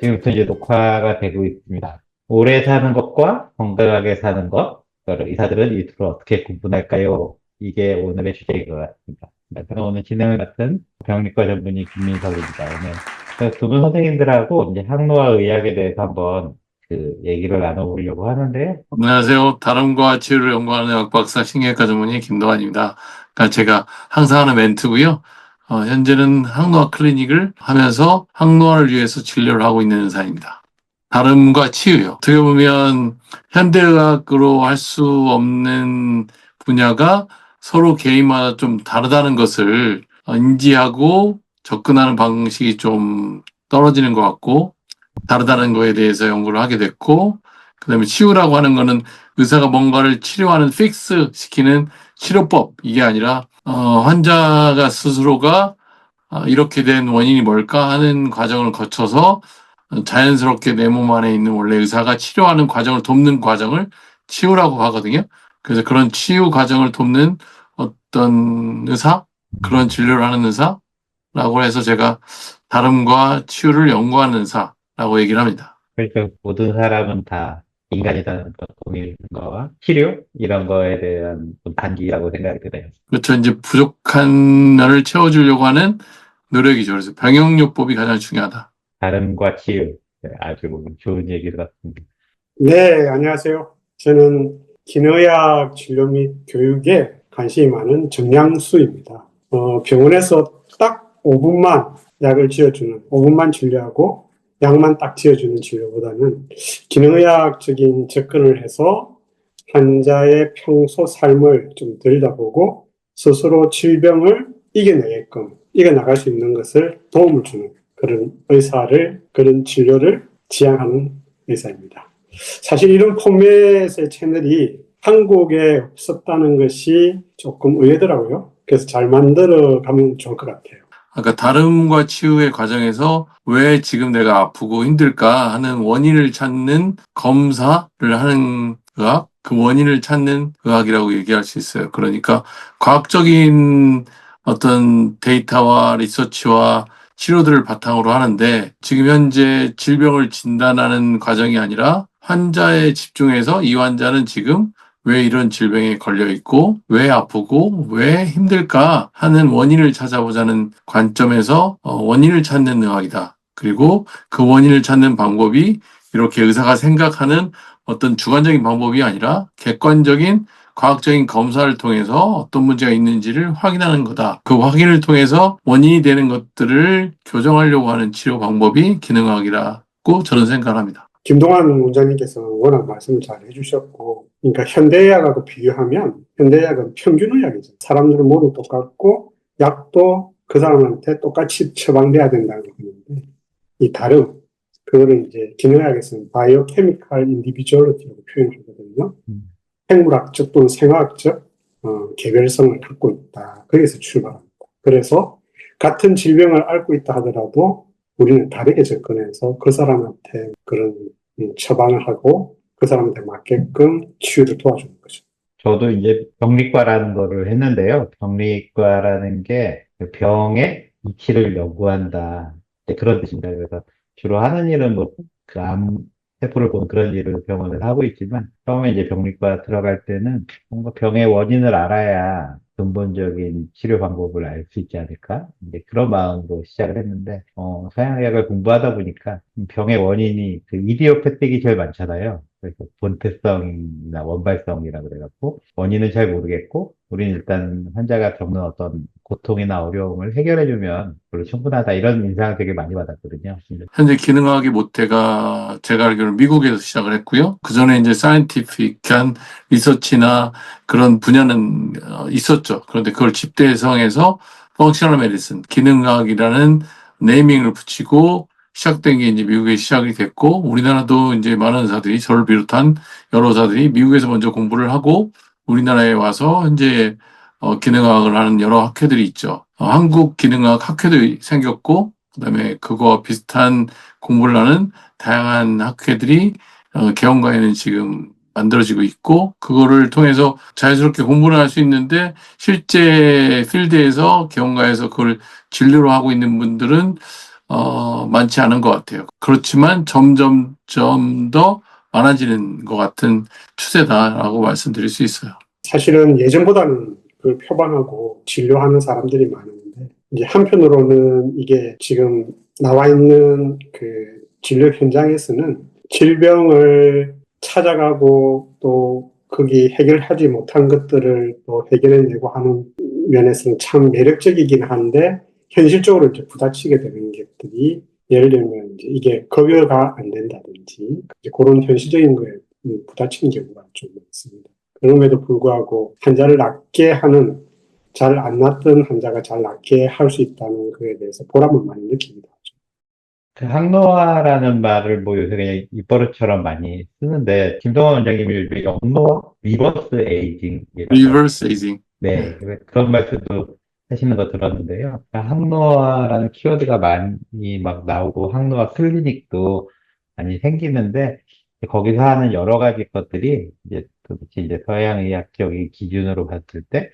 지금부터 이제 녹화가 되고 있습니다. 오래 사는 것과 건강하게 사는 것, 그걸 의사들은 이 둘을 어떻게 구분할까요? 이게 오늘의 주제인 것 같습니다. 저는 오늘 진행을 맡은 병리과 전문의 김민석입니다. 오늘 두 분 선생님들하고 이제 항노화 의학에 대해서 한번 얘기를 나눠보려고 하는데요. 안녕하세요. 다름과 치유를 연구하는 약박사 신경외과 전문의 김동환입니다. 그러니까 제가 항상 하는 멘트고요. 현재는 항노화 클리닉을 하면서 항노화를 위해서 진료를 하고 있는 의사입니다. 다름과 치유요. 어떻게 보면 현대의학으로 할 수 없는 분야가 서로 개인마다 좀 다르다는 것을 인지하고 접근하는 방식이 좀 떨어지는 것 같고, 다르다는 거에 대해서 연구를 하게 됐고, 그다음에 치유라고 하는 거는 의사가 뭔가를 치료하는 픽스 시키는 치료법, 이게 아니라 환자가 스스로가 이렇게 된 원인이 뭘까 하는 과정을 거쳐서 자연스럽게 내 몸 안에 있는 원래 의사가 치료하는 과정을 돕는 과정을 치유라고 하거든요. 그래서 그런 치유 과정을 돕는 어떤 의사, 그런 진료를 하는 의사라고 해서 제가 다름과 치유를 연구하는 의사라고 얘기를 합니다. 그러니까 모든 사람은 다 인간이라는 것, 동일한 거와 치료? 이런 거에 대한 좀 단기라고 생각이 드네요. 그렇죠. 이제 부족한 면을 채워주려고 하는 노력이죠. 그래서 병역요법이 가장 중요하다. 다름과 치유. 네, 아주 좋은 얘기 같습니다. 네, 안녕하세요. 저는 기너약 진료 및 교육에 관심이 많은 정량수입니다. 병원에서 딱 5분만 약을 지어주는, 5분만 진료하고 약만 딱 지어주는 진료보다는 기너약적인 접근을 해서 환자의 평소 삶을 좀 들여다보고 스스로 질병을 이겨나갈 수 있는 것을 도움을 주는 그런 진료를 지향하는 의사입니다. 사실 이런 포맷의 채널이 한국에 없었다는 것이 조금 의외더라고요. 그래서 잘 만들어 가면 좋을 것 같아요. 아까 다름과 치유의 과정에서 왜 지금 내가 아프고 힘들까 하는 원인을 찾는 검사를 하는 의학, 그 원인을 찾는 의학이라고 얘기할 수 있어요. 그러니까 과학적인 어떤 데이터와 리서치와 치료들을 바탕으로 하는데, 지금 현재 질병을 진단하는 과정이 아니라 환자에 집중해서 이 환자는 지금 왜 이런 질병에 걸려 있고, 왜 아프고, 왜 힘들까 하는 원인을 찾아보자는 관점에서 원인을 찾는 의학이다. 그리고 그 원인을 찾는 방법이 이렇게 의사가 생각하는 어떤 주관적인 방법이 아니라 객관적인 과학적인 검사를 통해서 어떤 문제가 있는지를 확인하는 거다. 그 확인을 통해서 원인이 되는 것들을 교정하려고 하는 치료 방법이 기능의학이라고 저는 생각합니다. 김동환 원장님께서 워낙 말씀을 잘 해주셨고, 그러니까 현대의학하고 비교하면 현대의학은 평균의학이죠. 사람들은 모두 똑같고 약도 그 사람한테 똑같이 처방돼야 된다고 하는데, 이 다름, 그거를 이제 기능의학에서는 바이오케미칼 인디비주얼리티라고 표현하거든요. 생물학적 또는 생화학적 개별성을 갖고 있다. 거기서 출발합니다. 그래서 같은 질병을 앓고 있다 하더라도 우리는 다르게 접근해서 그 사람한테 그런 처방을 하고 그 사람한테 맞게끔 치유를 도와주는 거죠. 저도 이제 병리과라는 거를 했는데요. 병리과라는 게 그 병의 이치를 연구한다. 이제 그런 뜻입니다. 그래서 주로 하는 일은 뭐 그 암 세포를 보는 그런 일을 병원에서 하고 있지만 처음에 이제 병리과 들어갈 때는 뭔가 병의 원인을 알아야 근본적인 치료 방법을 알 수 있지 않을까? 이제 그런 마음으로 시작을 했는데, 서양의학을 공부하다 보니까 병의 원인이 그 이디오패틱이 제일 많잖아요. 그래서 본태성이나 원발성이라 그래갖고 원인은 잘 모르겠고 우리는 일단 환자가 겪는 어떤 고통이나 어려움을 해결해주면 별로 충분하다 이런 인상을 되게 많이 받았거든요. 현재 기능학의 모태가 제가 알기로는 미국에서 시작을 했고요. 그 전에 이제 사이언티픽한 리서치나 그런 분야는 있었죠. 그런데 그걸 집대성해서 펑셔널 메디슨, 기능학이라는 네이밍을 붙이고 시작된 게 이제 미국에 시작이 됐고, 우리나라도 이제 많은 의사들이, 저를 비롯한 여러 의사들이 미국에서 먼저 공부를 하고 우리나라에 와서 현재 기능학을 하는 여러 학회들이 있죠. 한국 기능학 학회도 생겼고, 그다음에 그거와 비슷한 공부를 하는 다양한 학회들이 개원가에는 지금 만들어지고 있고, 그거를 통해서 자연스럽게 공부를 할 수 있는데, 실제 필드에서 개원가에서 그걸 진료로 하고 있는 분들은 많지 않은 것 같아요. 그렇지만 점점 더 많아지는 것 같은 추세다라고 말씀드릴 수 있어요. 사실은 예전보다는 그걸 표방하고 진료하는 사람들이 많은데, 이제 한편으로는 이게 지금 나와 있는 그 진료 현장에서는 질병을 찾아가고 또 거기 해결하지 못한 것들을 또 해결해내고 하는 면에서는 참 매력적이긴 한데, 현실적으로 이제 부딪히게 되는 것들이, 예를 들면 이제 이게 급여가 안 된다든지 이제 그런 현실적인 거에 부딪히는 경우가 좀 많습니다. 그럼에도 불구하고 환자를 낫게 하는, 잘 안 낫던 환자가 잘 낫게 할 수 있다는 거에 대해서 보람을 많이 느끼기도 하죠. 그 항노화라는 말을 뭐 요새 그냥 입버릇처럼 많이 쓰는데, 김동원 원장님이 요즘 영노화? 리버스 에이징이라고. 리버스 에이징. 네, 그런 말씀도 하시는 거 들었는데요. 항노화라는 키워드가 많이 막 나오고, 항노화 클리닉도 많이 생기는데, 거기서 하는 여러 가지 것들이, 이제 도대체 이제 서양의학적인 기준으로 봤을 때,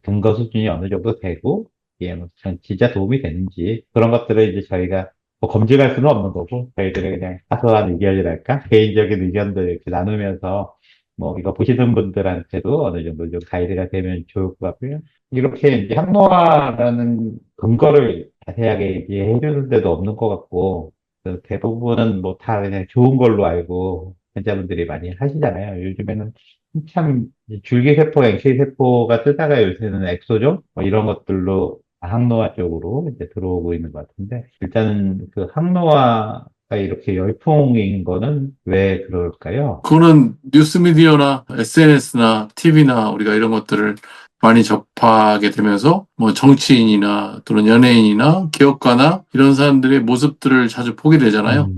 근거 수준이 어느 정도 되고, 이게 뭐 진짜 도움이 되는지, 그런 것들을 이제 저희가 뭐 검증할 수는 없는 거고, 저희들의 그냥 사소한 의견이랄까? 개인적인 의견들 이렇게 나누면서, 뭐, 이거 보시는 분들한테도 어느 정도 좀 가이드가 되면 좋을 것 같고요. 이렇게 이제 항노화라는 근거를 자세하게 얘기해 주는 데도 없는 것 같고, 그 대부분은 뭐 다 그냥 좋은 걸로 알고 환자분들이 많이 하시잖아요. 요즘에는 한참 이제 줄기세포, 앵실세포가 뜨다가 요새는 엑소존? 뭐 이런 것들로 항노화 쪽으로 이제 들어오고 있는 것 같은데, 일단은 그 항노화가 이렇게 열풍인 거는 왜 그럴까요? 그거는 뉴스미디어나 SNS나 TV나 우리가 이런 것들을 많이 접하게 되면서 뭐 정치인이나 또는 연예인이나 기업가나 이런 사람들의 모습들을 자주 보게 되잖아요.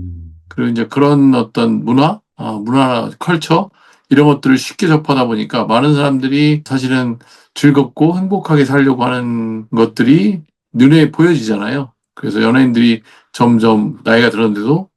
그리고 이제 그런 어떤 문화, 컬처 이런 것들을 쉽게 접하다 보니까 많은 사람들이 사실은 즐겁고 행복하게 살려고 하는 것들이 눈에 보여지잖아요. 그래서 연예인들이 점점 나이가 들었는데도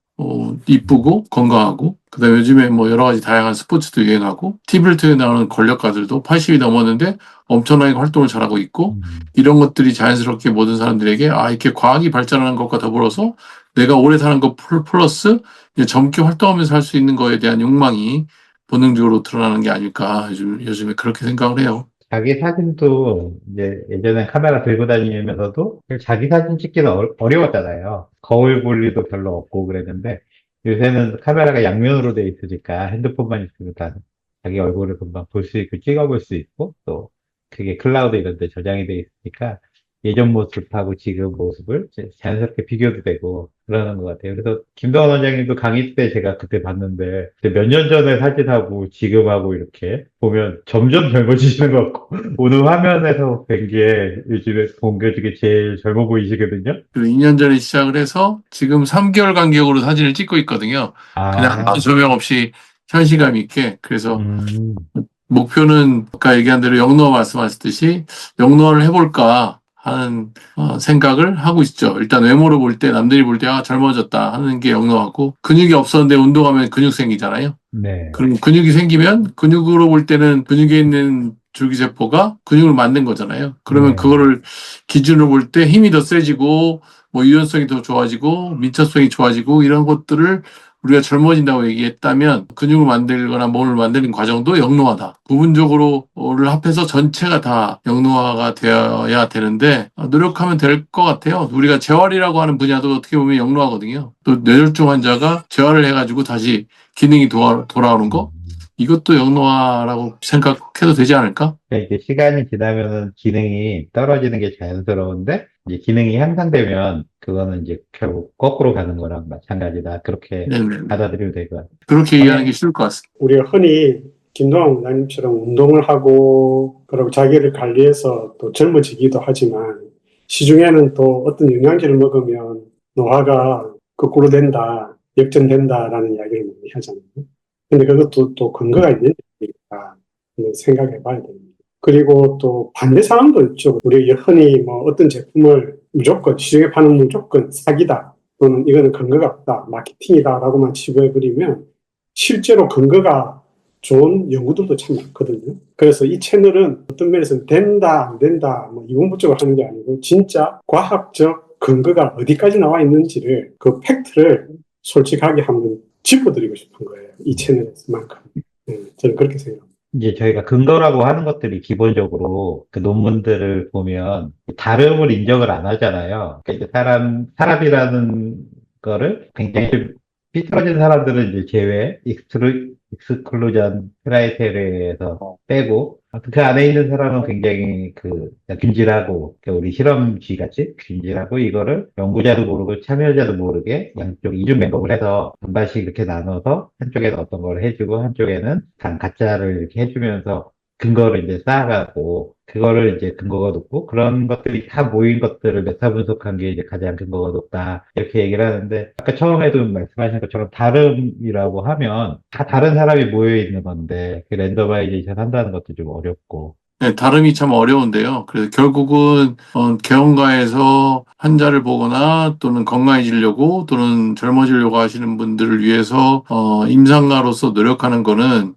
이쁘고 건강하고, 그다음에 요즘에 뭐 여러 가지 다양한 스포츠도 유행하고, TV를 통해 나오는 권력가들도 80이 넘었는데 엄청나게 활동을 잘하고 있고, 이런 것들이 자연스럽게 모든 사람들에게 이렇게 과학이 발전하는 것과 더불어서 내가 오래 사는 것 플러스 이제 젊게 활동하면서 할 수 있는 거에 대한 욕망이 본능적으로 드러나는 게 아닐까 요즘에 그렇게 생각을 해요. 자기 사진도 이제 예전에 카메라 들고 다니면서도 자기 사진 찍기는 어려웠잖아요. 거울 볼 일도 별로 없고 그랬는데, 요새는 카메라가 양면으로 돼 있으니까 핸드폰만 있으면 다 자기 얼굴을 금방 볼 수 있고 찍어볼 수 있고, 또 그게 클라우드 이런 데 저장이 돼 있으니까 예전 모습하고 지금 모습을 자연스럽게 비교도 되고 그러는 것 같아요. 그래서 김동원 원장님도 강의 때 제가 그때 봤는데, 몇 년 전에 사진하고 지금하고 이렇게 보면 점점 젊어지시는 것 같고, 오늘 화면에서 뵌 게 요즘에 본 게 중에 제일 젊어 보이시거든요. 그리고 2년 전에 시작을 해서 지금 3개월 간격으로 사진을 찍고 있거든요. 그냥 아무 아, 조명 없이 현실감 있게. 그래서 음, 목표는 아까 얘기한 대로 영노화 말씀하셨듯이 영노화를 해볼까 하는 생각을 하고 있죠. 일단 외모를 볼 때 남들이 볼 때 젊어졌다 하는 게 영노화고, 근육이 없었는데 운동하면 근육 생기잖아요. 네. 그럼 근육이 생기면 근육으로 볼 때는 근육에 있는 줄기세포가 근육을 만든 거잖아요. 그러면 네. 그거를 기준으로 볼 때 힘이 더 세지고 뭐 유연성이 더 좋아지고 민첩성이 좋아지고 이런 것들을 우리가 젊어진다고 얘기했다면, 근육을 만들거나 몸을 만드는 과정도 영노화다. 부분적으로를 합해서 전체가 다 영노화가 되어야 되는데 노력하면 될 것 같아요. 우리가 재활이라고 하는 분야도 어떻게 보면 영노화거든요. 또 뇌졸중 환자가 재활을 해가지고 다시 기능이 돌아오는 거, 이것도 영노화라고 생각해도 되지 않을까? 그러니까 이제 시간이 지나면은 기능이 떨어지는 게 자연스러운데, 이제 기능이 향상되면 그거는 이제 결국 거꾸로 가는 거랑 마찬가지다. 그렇게 네네. 받아들이면 될 것 같아요. 그렇게 얘기하는 게 쉬울 것 같습니다. 우리가 흔히 김동완 원장님처럼 운동을 하고 그리고 자기를 관리해서 또 젊어지기도 하지만, 시중에는 또 어떤 영양제를 먹으면 노화가 거꾸로 된다, 역전된다라는 이야기를 많이 하잖아요. 근데 그것도 또 근거가 있는 얘기니까 한번 생각해 봐야 됩니다. 그리고 또 반대 상황도 있죠. 우리 흔히 뭐 어떤 제품을 무조건 시중에 파는 무조건 사기다, 또는 이거는 근거가 없다, 마케팅이다라고만 치부해버리면 실제로 근거가 좋은 연구들도 참 많거든요. 그래서 이 채널은 어떤 면에서는 된다, 안 된다, 뭐 이분법적으로 하는 게 아니고 진짜 과학적 근거가 어디까지 나와 있는지를 그 팩트를 솔직하게 한번 짚어드리고 싶은 거예요. 이 채널에서만큼. 저는 그렇게 생각합니다. 이제 저희가 근거라고 하는 것들이 기본적으로 그 논문들을 보면 다름을 인정을 안 하잖아요. 그러니까 이제 사람이라는 거를 굉장히 좀 삐뚤어진 사람들은 이제 제외, 익스클루전 크라이테리아에서 빼고, 그 안에 있는 사람은 굉장히 균질하고, 우리 실험쥐 같이 균질하고, 이거를 연구자도 모르고 참여자도 모르게 양쪽 이중 매복을 해서 반반씩 이렇게 나눠서 한쪽에는 어떤 걸 해주고, 한쪽에는 단 가짜를 이렇게 해주면서 근거를 이제 쌓아가고, 그거를 이제 근거가 높고, 그런 것들이 다 모인 것들을 메타 분석한 게 이제 가장 근거가 높다. 이렇게 얘기를 하는데, 아까 처음에도 말씀하신 것처럼 다름이라고 하면 다 다른 사람이 모여 있는 건데, 그 랜더마이제이션 한다는 것도 좀 어렵고. 네, 다름이 참 어려운데요. 그래서 결국은 개원가에서 환자를 보거나 또는 건강해지려고 또는 젊어지려고 하시는 분들을 위해서 임상가로서 노력하는 거는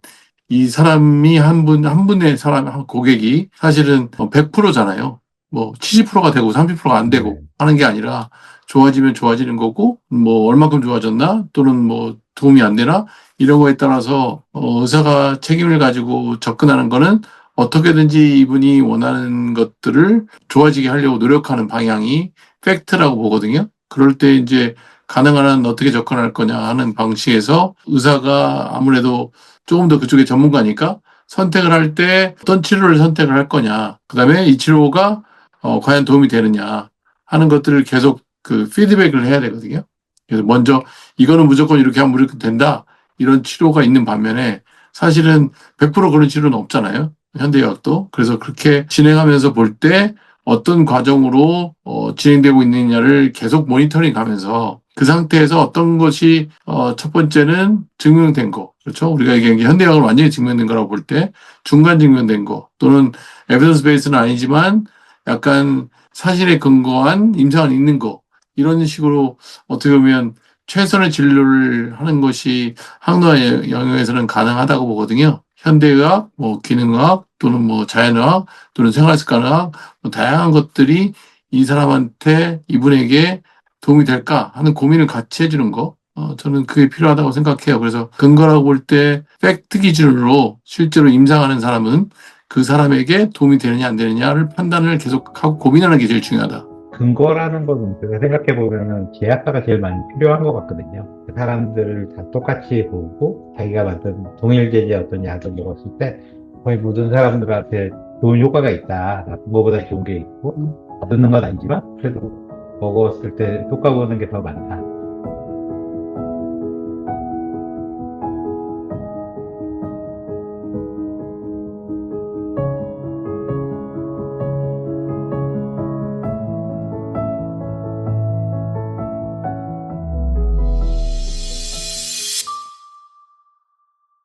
이 사람이 한 분의 사람, 고객이 사실은 100%잖아요. 뭐 70%가 되고 30%가 안 되고 네. 하는 게 아니라 좋아지면 좋아지는 거고 뭐 얼마큼 좋아졌나 또는 뭐 도움이 안 되나 이런 거에 따라서 의사가 책임을 가지고 접근하는 거는 어떻게든지 이분이 원하는 것들을 좋아지게 하려고 노력하는 방향이 팩트라고 보거든요. 그럴 때 이제 가능한 한 어떻게 접근할 거냐 하는 방식에서 의사가 아무래도 조금 더 그쪽에 전문가니까 선택을 할 때 어떤 치료를 선택을 할 거냐, 그 다음에 이 치료가 과연 도움이 되느냐 하는 것들을 계속 그 피드백을 해야 되거든요. 그래서 먼저 이거는 무조건 이렇게 하면 이렇게 된다 이런 치료가 있는 반면에 사실은 100% 그런 치료는 없잖아요. 현대의학도. 그래서 그렇게 진행하면서 볼 때 어떤 과정으로 진행되고 있느냐를 계속 모니터링 하면서 그 상태에서 어떤 것이 첫 번째는 증명된 거, 그렇죠? 우리가 얘기한 게 현대의학을 완전히 증명된 거라고 볼 때 중간 증명된 거 또는 에비던스 베이스는 아니지만 약간 사실에 근거한 임상은 있는 거 이런 식으로 어떻게 보면 최선의 진료를 하는 것이 항노화 영역에서는 가능하다고 보거든요. 현대의학, 뭐 기능의학 또는 뭐 자연의학 또는 생활습관의학 뭐 다양한 것들이 이 사람한테 이분에게 도움이 될까 하는 고민을 같이 해주는 거. 저는 그게 필요하다고 생각해요. 그래서 근거라고 볼 때 팩트 기준으로 실제로 임상하는 사람은 그 사람에게 도움이 되느냐 안 되느냐를 판단을 계속하고 고민하는 게 제일 중요하다. 근거라는 거는 제가 생각해보면은 제약사가 제일 많이 필요한 것 같거든요. 사람들을 다 똑같이 보고 자기가 만든 동일 제재의 어떤 약을 먹었을 때 거의 모든 사람들한테 좋은 효과가 있다. 나쁜 거보다 좋은 게 있고, 듣는 건 아니지만 그래도 먹었을 때 효과 보는 게 더 많다.